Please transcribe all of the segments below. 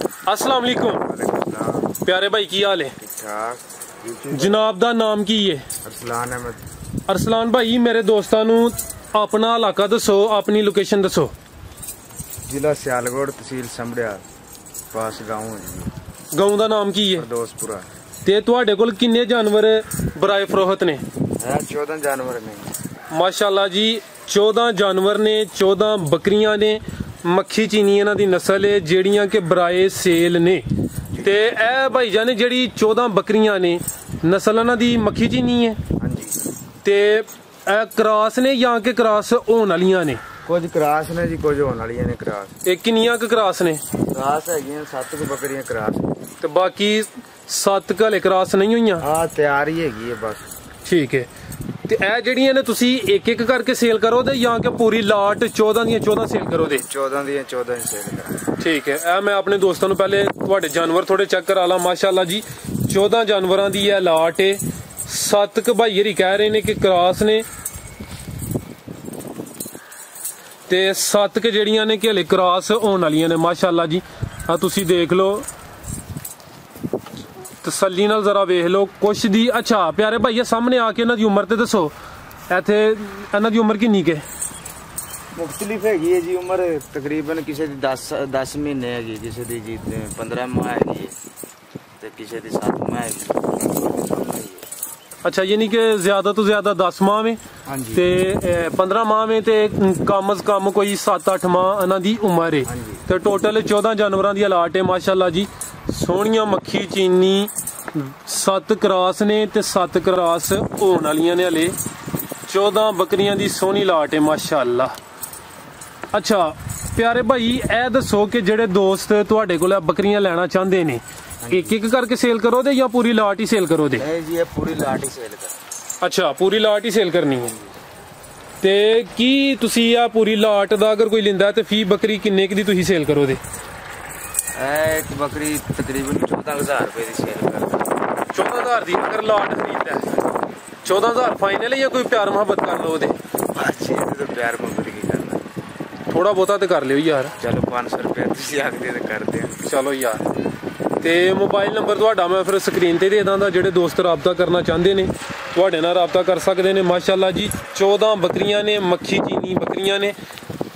अस्सलाम वालेकुम प्यारे भाई की हाल है? ठीक जनाब दा नाम की है? अरसलान अहमद। अरसलान भाई मेरे दोस्तां नू अपना इलाका दसो, अपनी लोकेशन दसो। जिला सियालकोट, तहसील समड़ियाल, पास गाँव है। गाँव दा नाम की है? दोस्तपुरा। ते तुहाडे कोल किन्ने जानवर बराए फरोख्त ने? 14 जानवर ने माशाल्लाह जी। 14 जानवर ने, 14 बकरियां ने, मक्खी चीनी इन्हां दी नस्ल है जेड़ियां के बराए सेल ने। ते ए भाई जान जेड़ी 14 बकरियां ने नस्ल इन्हां दी मक्खी चीनी है? हाँ जी। ते ए क्रॉस ने या के क्रॉस होने वालियां ने? कुछ क्रॉस ने जी, कुछ होने वालियां ने क्रॉस। ते किन्नियां क क्रॉस ने? क्रॉस है 7 बकरियां क्रॉस, ते बाकी 7 हले क्रॉस नहीं हुई? हाँ तैयार ही है बस। ठीक है। ते ए जेड़ियां ने तुसी एक एक करके सेल करो दे या कि पूरी लाट 14 दी 14 सेल करो दे? 14 दी 14 सेल करो। ठीक है। ए मैं अपने दोस्तों नू पहले तुहाडे जानवर थोड़े चेक करा ला। माशाल्लाह जी 14 जानवरां दी ए लाट है। 7 क भाई हरी कह रहे ने कि क्रॉस ने ते 7 क जेड़ियां ने कि हले क्रॉस होने वालियां ने। माशाल्लाह जी आ तुसी देख लो, तसल्ली नाल जरा वेख लो कुछ दी। अच्छा प्यारे भाई सामने आके इन्हां दी उम्र ते दसो, इत्थे इन्हां दी उम्र किन्नी के? मुख्तलिफ हैगी है जी उम्र, तकरीबन किसी दी 10 महीने हैगी, किसी दी जी 15 माह हैगी ते किसी दी 7 माह हैगी। अच्छा यानी कि ज्यादा तो ज्यादा 10 माह में ते 15 माह में ते कम अज कम कोई 7-8 माह इन्हां दी उम्र है। ते टोटल 14 जानवरां दी अलाट है। माशाल्लाह जी सोहणियां मक्खी चीनी 7 क्रॉस ने ते 7 क्रॉस होने वालियां ने। हले 14 बकरियां दी सोहनी लाट है माशाल्लाह। अच्छा प्यारे भाई ए दसो कि जेड़े दोस्त तुहाडे कोल बकरियां लेना चाहते ने एक एक करके सेल करो दे या पूरी लाट ही सेल करो दे? नहीं जी ये पूरी लाट ही सेल कर। अच्छा पूरी लाट ही सेल करनी है। ते की तुसी आ पूरी लाट दा अगर कोई लिंदा ते फी बकरी किन्ने दी तुसी सेल करो दे? एक बकरी तकरीबन 14,000 रुपए दी सेल कर। 14,000 दी अगर लाट खरीददा है 14,000 फाइनल है या कोई प्यार मोहब्बत कर लो दे? अच्छी तो प्यार मोहब्बत की करना, थोड़ा बहुता तो कर लियो यार। चलो 500 रुपए तुसी आखदे ते कर दे। चलो यार। ते मोबाइल नंबर तुहाडा मैं फिर स्क्रीन ते दे दांदा, जेड़े दोस्त राबता करना चाहते ने तुहाडे नाल राबता कर सकते ने। माशाल्लाह जी 14 बकरियां ने, मक्खी चीनी बकरियां ने।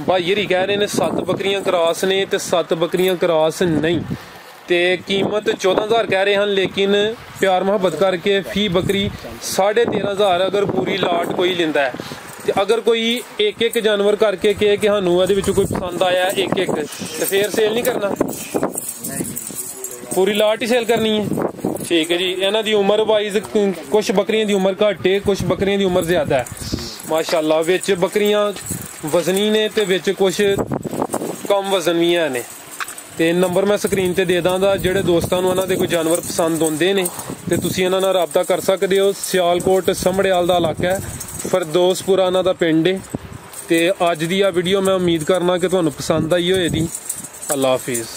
भाई हरी कह रहे ने 7 बकरियां क्रॉस ने ते 7 बकरियां क्रॉस नहीं। ते कीमत 14,000 कह रहे हैं, लेकिन प्यार मोहब्बत करके फी बकरी 13,500 अगर पूरी लाट कोई लिंदा है। ते अगर कोई एक एक जानवर करके कहे कि सानू इहदे विचों कोई पसंद आया एक एक ते फिर सेल नहीं करना? पूरी लाट ही सेल करनी है। ठीक है जी। इन्हां दी उम्र वाइज कुछ बकरियां दी उम्र घट है, कुछ बकरियां दी उम्र ज्यादा है। माशाल्लाह विच बकरियां वजनी ने ते विच कुछ कम वजन भी है ने। ते नंबर मैं स्क्रीन ते दे दांगा, जेड़े दोस्तां नू इन्हां दे कोई जानवर पसंद आउंदे ने ते तुसी इन्हां नाल राबता कर सकदे हो। सियालकोट समड़ियाल दा इलाका है, फरदोसपुरा इन्हां दा पिंड है। ते अज दी आ वीडियो मैं उम्मीद करना कि तुहानू पसंद आई होएगी। अल्लाह हाफिज़।